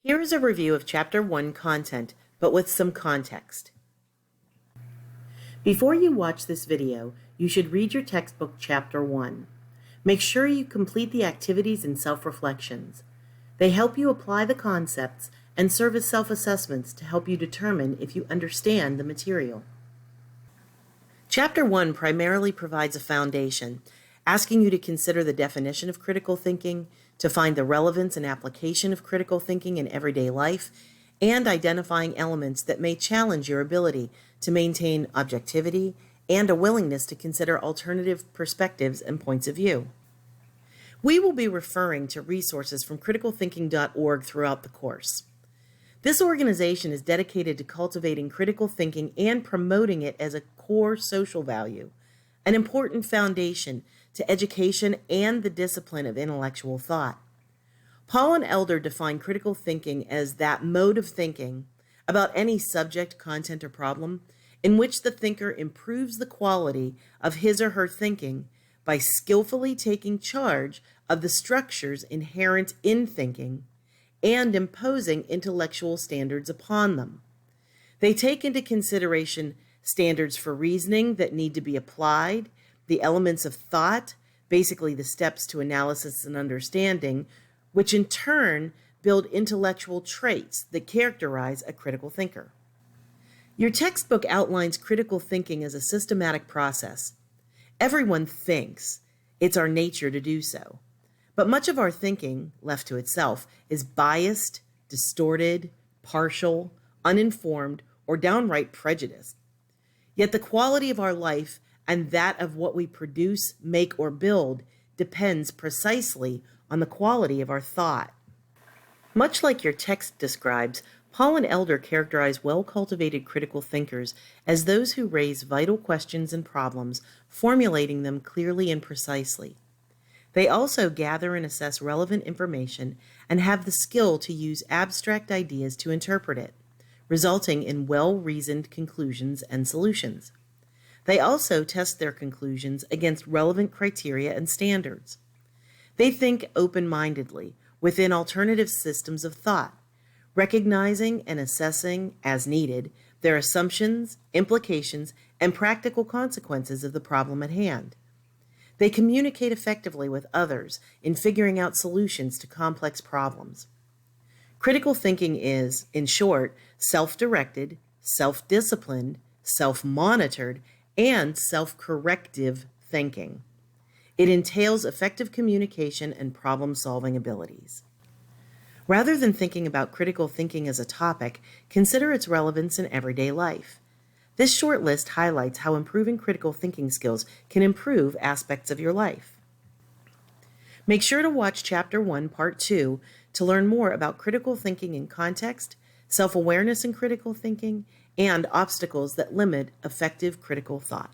Here is a review of Chapter 1 content, but with some context. Before you watch this video, you should read your textbook Chapter 1. Make sure you complete the activities and self-reflections. They help you apply the concepts and serve as self-assessments to help you determine if you understand the material. Chapter 1 primarily provides a foundation, asking you to consider the definition of critical thinking, to find the relevance and application of critical thinking in everyday life, and identifying elements that may challenge your ability to maintain objectivity and a willingness to consider alternative perspectives and points of view. We will be referring to resources from criticalthinking.org throughout the course. This organization is dedicated to cultivating critical thinking and promoting it as a core social value, an important foundation to education and the discipline of intellectual thought. Paul and Elder define critical thinking as that mode of thinking about any subject, content, or problem in which the thinker improves the quality of his or her thinking by skillfully taking charge of the structures inherent in thinking and imposing intellectual standards upon them. They take into consideration standards for reasoning that need to be applied, the elements of thought, basically the steps to analysis and understanding, which in turn build intellectual traits that characterize a critical thinker. Your textbook outlines critical thinking as a systematic process. Everyone thinks. It's our nature to do so. But much of our thinking, left to itself, is biased, distorted, partial, uninformed, or downright prejudiced. Yet the quality of our life and that of what we produce, make, or build depends precisely on the quality of our thought. Much like your text describes, Paul and Elder characterize well-cultivated critical thinkers as those who raise vital questions and problems, formulating them clearly and precisely. They also gather and assess relevant information and have the skill to use abstract ideas to interpret it, resulting in well-reasoned conclusions and solutions. They also test their conclusions against relevant criteria and standards. They think open-mindedly within alternative systems of thought, recognizing and assessing, as needed, their assumptions, implications, and practical consequences of the problem at hand. They communicate effectively with others in figuring out solutions to complex problems. Critical thinking is, in short, self-directed, self-disciplined, self-monitored, and self-corrective thinking. It entails effective communication and problem-solving abilities. Rather than thinking about critical thinking as a topic, consider its relevance in everyday life. This short list highlights how improving critical thinking skills can improve aspects of your life. Make sure to watch Chapter 1, Part 2 to learn more about critical thinking in context, self-awareness in critical thinking, and obstacles that limit effective critical thought.